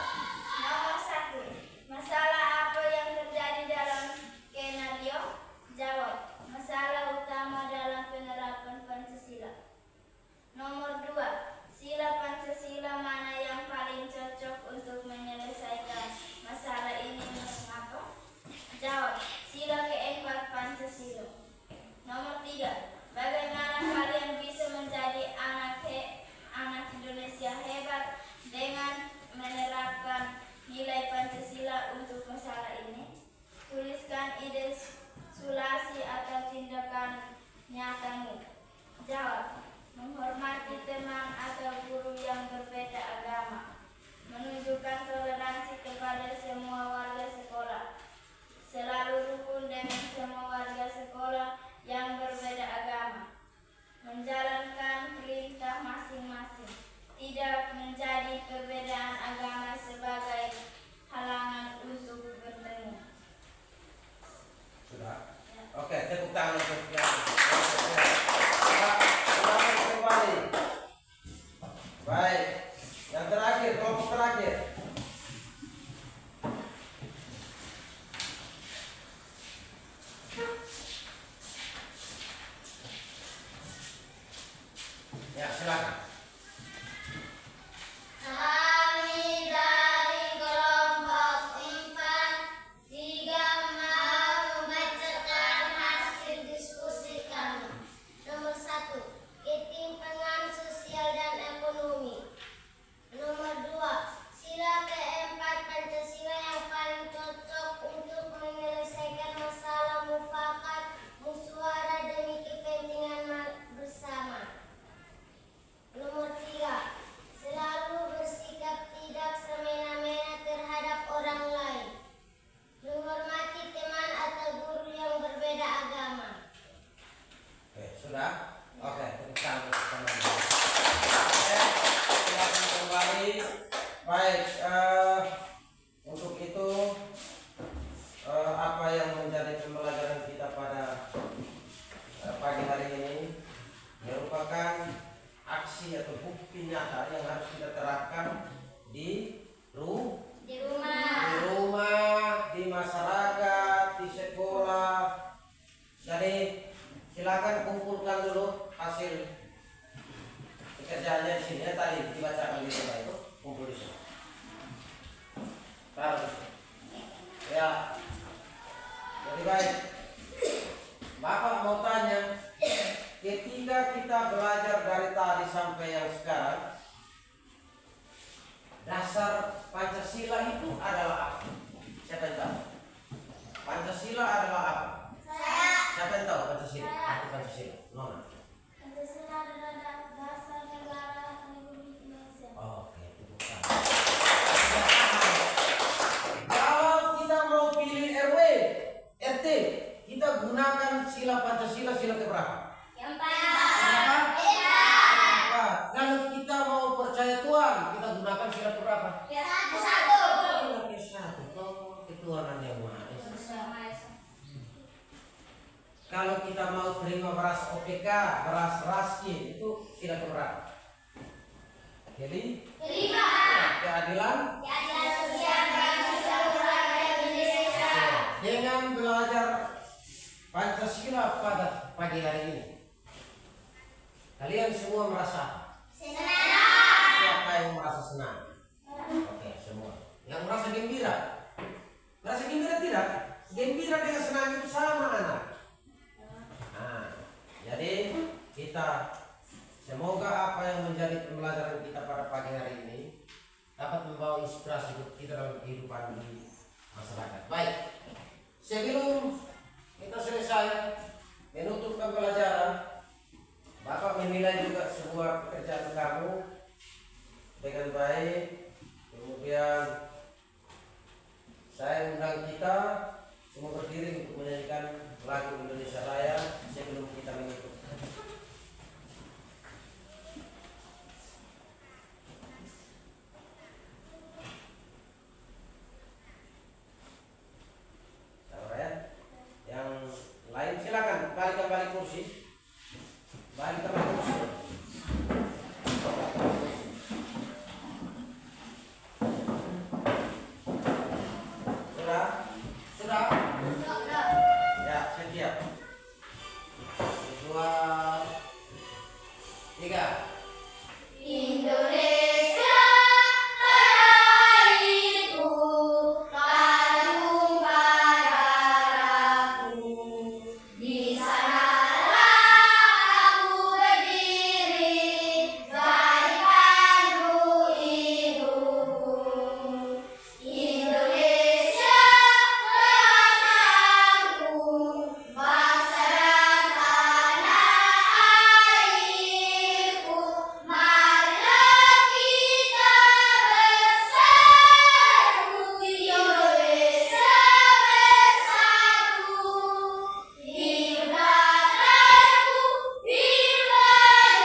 Nomor 1. Masalah apa yang terjadi dalam skenario? Jawab. Masalah utama dalam penerapan Pancasila. Nomor 2. Sila Pancasila mana yang paling cocok untuk menyelesaikan masalah ini? Mengapa? Jawab. Sila keempat Pancasila. Nomor 3. Bagaimana kalian bisa menjadi anak Indonesia hebat dengan menerapkan nilai Pancasila untuk masalah ini? Tuliskan ide sulasi atau tindakan nyatamu. Jawab. Menghormati teman atau guru yang berbeda agama. Menunjukkan toleransi kepada semua warga sekolah. Selalu rukun dengan semua warga sekolah yang berbeda agama. Menjalankan perintah masing-masing. Tidak menjadi perbedaan agama sebagai halangan untuk bertemu. Sudah. Ya. Oke, tepuk tangan untuk yang selamat kembali. Baik, yang terakhir, kelompok terakhir. Ya, silakan. Kami dari kelompok 4 mau membacakan hasil diskusi kami. Nomor 1. Ketimpangan sosial dan ekonomi. Nomor 2. Sila keempat Pancasila yang paling cocok untuk menyelesaikan masalah mufakat musyawarah demi kepentingan bersama. Nomor 3. Selalu bersikap tidak semena-mena terhadap orang lain. Menghormati teman atau guru yang berbeda agama. Oke, sudah? Oke, tepuk tangan untuk teman-teman. Oke, silakan kembali. Baik, untuk itu apa yang menjadi pembelajaran kita pada pagi hari ini merupakan aksi atau bukti nyata yang harus kita terapkan di rumah, di masyarakat, di sekolah. Jadi silakan kumpulkan dulu hasil pekerjaannya di sini. Tadi dibacakan di sana itu, kumpul di sini. Taruh di sini. Ya. Jadi baik. Bapak mau tanya, ketika kita belajar dari tadi sampai yang sekarang, dasar Pancasila itu adalah apa? Siapa yang tahu? Pancasila adalah apa? Saya. Siapa yang tahu Pancasila? Apa Pancasila? Nona. Pancasila adalah dasar negara Republik Indonesia. Oke, tepuk tangan. Kalau kita mau pilih RW, RT, kita gunakan sila Pancasila sila keberapa? Yang Berapa? Empat. Kalau kita mau percaya Tuhan, kita gunakan sila keberapa? Satu. Sila ke-1. Oh, ketuhanan yang Maha Esa. Kalau kita mau terima beras OPK, beras raskin, itu sila keberapa? Jadi Kelima. keadilan. Keadilan sosial bagi seluruh rakyat Indonesia. Dengan belajar Pancasila pada pagi hari ini, kalian semua merasa Senang. siapa yang merasa senang? Oke, semua. Yang merasa gembira? Merasa gembira tidak? Gembira dengan senang itu sama, anak. Nah, jadi kita semoga apa yang menjadi pembelajaran kita pada pagi hari ini dapat membawa inspirasi untuk kita dalam kehidupan di masyarakat. Baik, sebelum kita selesai menutup pembelajaran, Bapak menilai juga sebuah pekerjaan kamu dengan baik. Kemudian saya undang kita semua berdiri untuk menyanyikan lagu Indonesia Raya sebelum kita menutup. kursi. Balik ke kursi. Sudah? Sudah? Ya, saya siap. 2, 3. Indonesia tanah airku, kandung darahku. Di sanalah aku berdiri, jadi pandu hidupku. Indonesia tanahku, bangsa dan tanah airku. Marilah kita bersatu, Indonesia bersatu. Hidup tanahku, hidup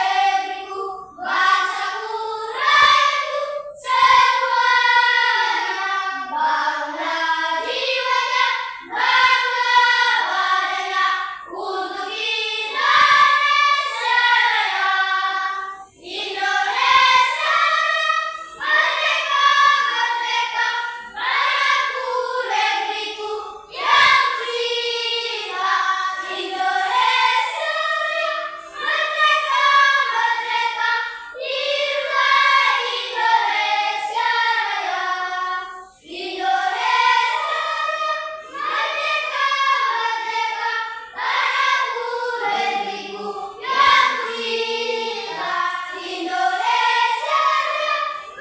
negeriku, bangsaku, rakyatku semuanya. Bangga jiwanya, bangga badannya, untuk Indonesia Raya. Indonesia merdeka, merdeka, tanahku, negeriku yang cinta. Indonesia merdeka, merdeka, hiduplah Indonesia Raya. Indonesia merdeka, merdeka, tanahku, negeriku yang cinta. Indonesia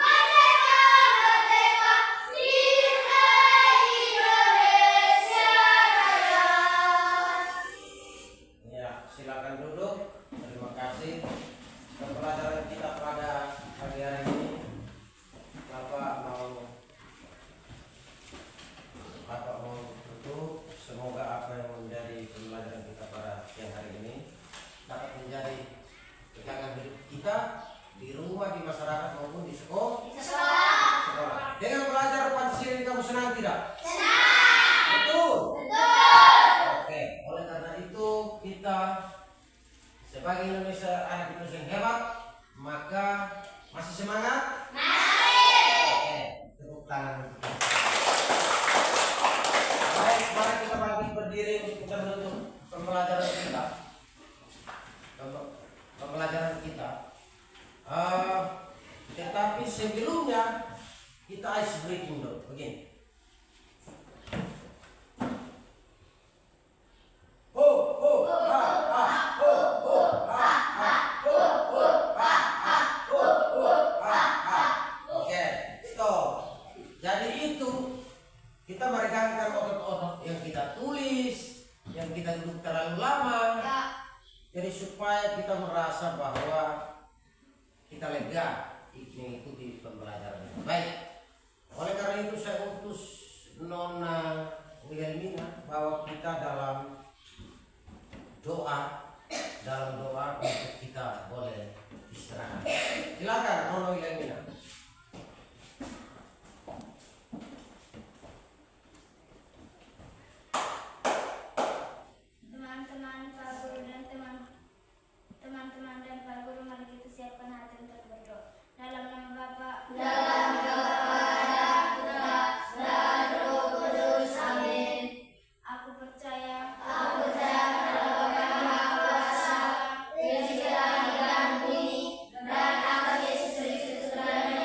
merdeka, merdeka, hiduplah Indonesia Raya. Ya, silakan duduk. Terima kasih. Pembelajaran kita pada pagi hari ini, Bapak mau tutup. Semoga apa yang menjadi pembelajaran kita pada siang hari ini dapat menjadi pegangan hidup kita di rumah, di masyarakat maupun di sekolah. Dengan belajar Pancasila ini kamu senang tidak? Senang. Betul. Oke, oleh karena itu kita sebagai anak Indonesia yang hebat, maka masih semangat? Oke, tepuk tangan untuk kita. Baik, mari kita lagi berdiri untuk kita menutup pembelajaran kita. Pembelajaran kita. Tetapi sebelumnya kita ice breaking dulu. Begini. Ho ho ha ha ho ho ha ha ho ho ha ha ho ho ha ha. Oke, stop. Jadi itu kita meregangkan otot-otot yang kita tulis, yang kita duduk terlalu lama. Jadi supaya kita merasa bahwa kita lega mengikuti pembelajaran. Baik. Oleh karena itu saya utus Nona Wilhelmina bahwa kita dalam doa untuk kita boleh istirahat. Silakan Nona Wilhelmina. Teman-teman, Pak Guru dan teman-teman dan Pak Guru, mari kita siapkan hati untuk berdoa. Dalam nama Bapa, dalam nama dan Putra dan Roh Kudus. Amin. Aku percaya pada Bapa yang Maha Kuasa, pencipta langit dan bumi, dan akan Yesus Kristus, Putra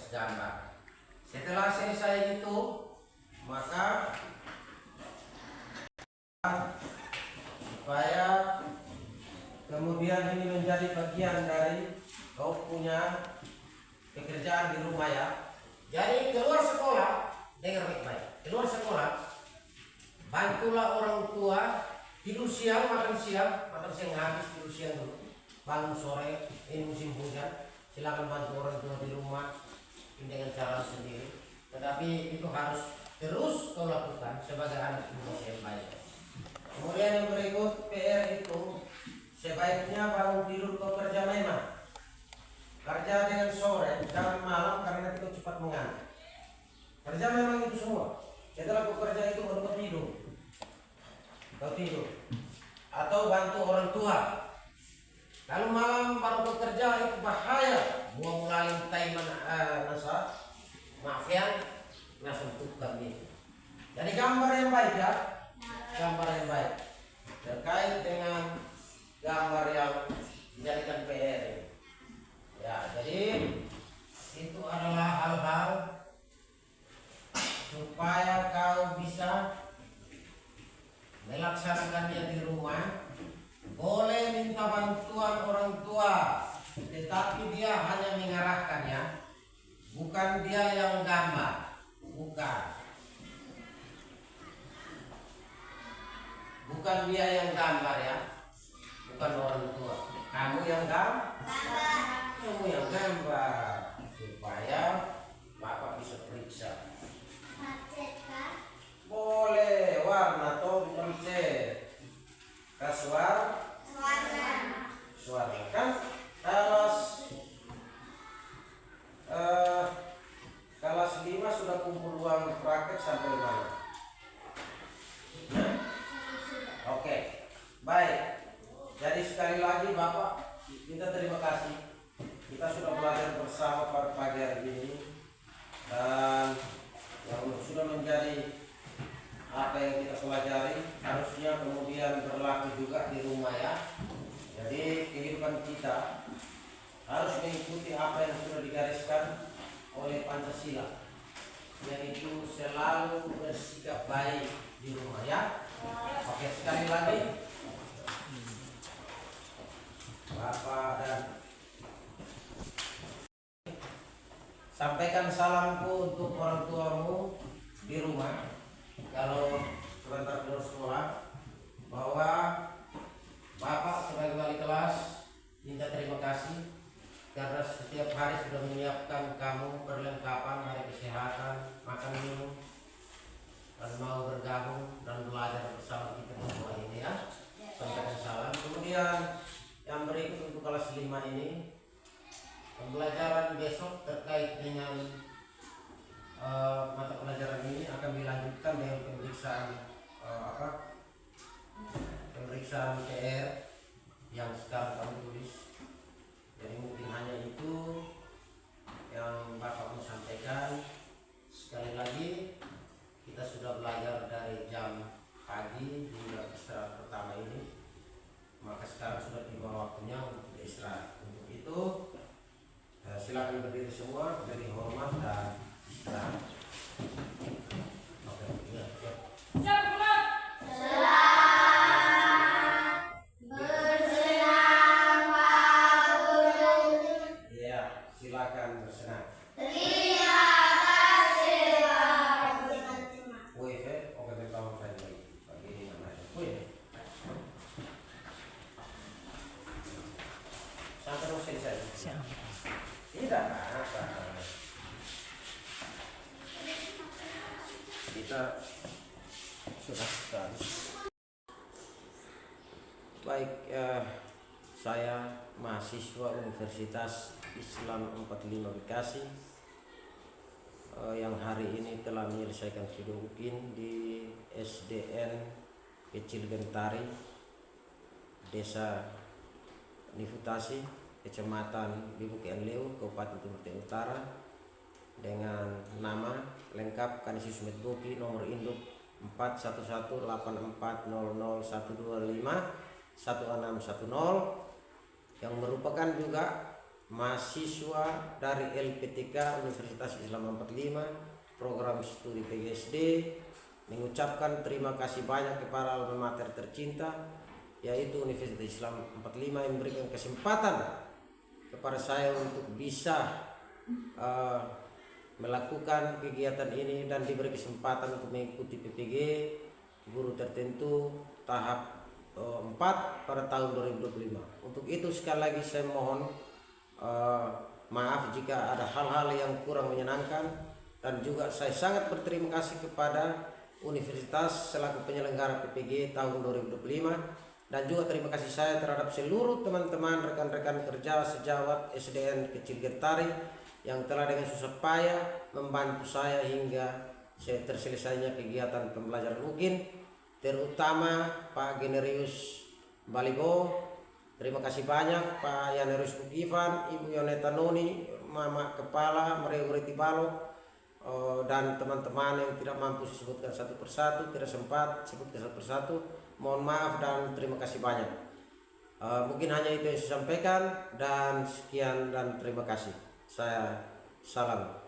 proses gambar. Setelah selesai itu, maka supaya kemudian ini menjadi bagian dari kau punya pekerjaan di rumah ya. Jadi keluar sekolah, dengar baik-baik. Keluar sekolah, bantulah orang tua tidur siang, makan siang habis tidur siang dulu. Bangun sore, ini musim hujan, silakan bantu orang tua di rumah dengan cara sendiri. Tetapi itu harus terus kau lakukan sebagai anak Indonesia yang baik. Kemudian yang berikut PR itu sebaiknya bangun tidur kau kerja memang. Kerja dengan sore, jangan malam karena kita cepat mengantuk. Kerja memang itu semua. Setelah kau kerja itu baru kau tidur. Kau tidur. Atau bantu orang tua. Kalau malam baru kau kerja itu bahaya. Buang mulai taiman nasa mafian langsung tukar ini. Jadi gambar yang baik ya. Gambar yang baik terkait dengan gambar yang dijadikan PR. Ya, jadi itu adalah hal-hal supaya kau bisa melaksanakannya di rumah. Boleh minta bantuan orang tua, tetapi dia hanya mengarahkan ya, bukan dia yang gambar, bukan dia yang gambar ya, bukan orang tua. Kamu yang gambar supaya bapak bisa periksa. Boleh warna atau pencet kasuar suara kan kelas 5 sudah kumpul uang praktek sampai mana? Oke, baik. Jadi sekali lagi Bapak kita terima kasih. Kita sudah belajar bersama pada pagi hari ini dan yang sudah menjadi apa yang kita pelajari harusnya kemudian berlaku juga di rumah ya. Jadi kehidupan kita harus mengikuti apa yang sudah digariskan oleh Pancasila, yaitu selalu bersikap baik di rumah ya. Oke, sekali lagi Bapak dan sampaikan salamku untuk orang tuamu di rumah. Kalau sebentar keluar sekolah, bahwa Bapak sebagai wali kelas minta terima kasih karena setiap hari sudah menyiapkan kamu perlengkapan hari kesehatan, makan minum, dan mau bergabung dan belajar bersama kita semua ini ya. Sampaikan salam. Kemudian yang berikut untuk kelas 5 ini, pembelajaran besok terkait dengan mata pelajaran ini akan dilanjutkan dengan pemeriksaan PR yang sekarang kamu tulis. Jadi mungkin hanya itu yang Bapak mau sampaikan. Sekali lagi kita sudah belajar dari jam pagi hingga istirahat pertama ini, maka sekarang sudah tiba waktunya untuk beristirahat. Untuk itu silakan berdiri semua, beri hormat dan istirahat. Oke, ya. Ya, silakan bersenang. Tidak apa. Kita sudah selesai. Baik, saya mahasiswa Universitas Islam 45 Bekasi yang hari ini telah menyelesaikan video UIN di SDN Kecil Gentari, Desa Nifutasi, Kecamatan Bibukian Leu, Kabupaten Timur Tengah Utara, dengan nama lengkap Kanisius Medboki, nomor induk 41184001251610, yang merupakan juga mahasiswa dari LPTK Universitas Islam 45 program studi PGSD mengucapkan terima kasih banyak kepada alma mater tercinta yaitu Universitas Islam 45 yang memberikan kesempatan kepada saya untuk bisa melakukan kegiatan ini dan diberi kesempatan untuk mengikuti PPG guru tertentu tahap 4 pada tahun 2025. Untuk itu sekali lagi saya mohon maaf jika ada hal-hal yang kurang menyenangkan, dan juga saya sangat berterima kasih kepada Universitas selaku penyelenggara PPG tahun 2025, dan juga terima kasih saya terhadap seluruh teman-teman rekan-rekan kerja sejawat SDN Kecil Gentari yang telah dengan susah payah membantu saya hingga saya terselesainya kegiatan pembelajaran UGIN, terutama Pak Generius Balibo. Terima kasih banyak Pak Yanerius Bukivan, Ibu Yoneta Noni, Mama Kepala Merewuriti Balok, dan teman-teman yang tidak mampu disebutkan satu persatu, tidak sempat sebutkan satu persatu. Mohon maaf dan terima kasih banyak. Mungkin hanya itu yang saya sampaikan, dan sekian dan terima kasih. Saya salam.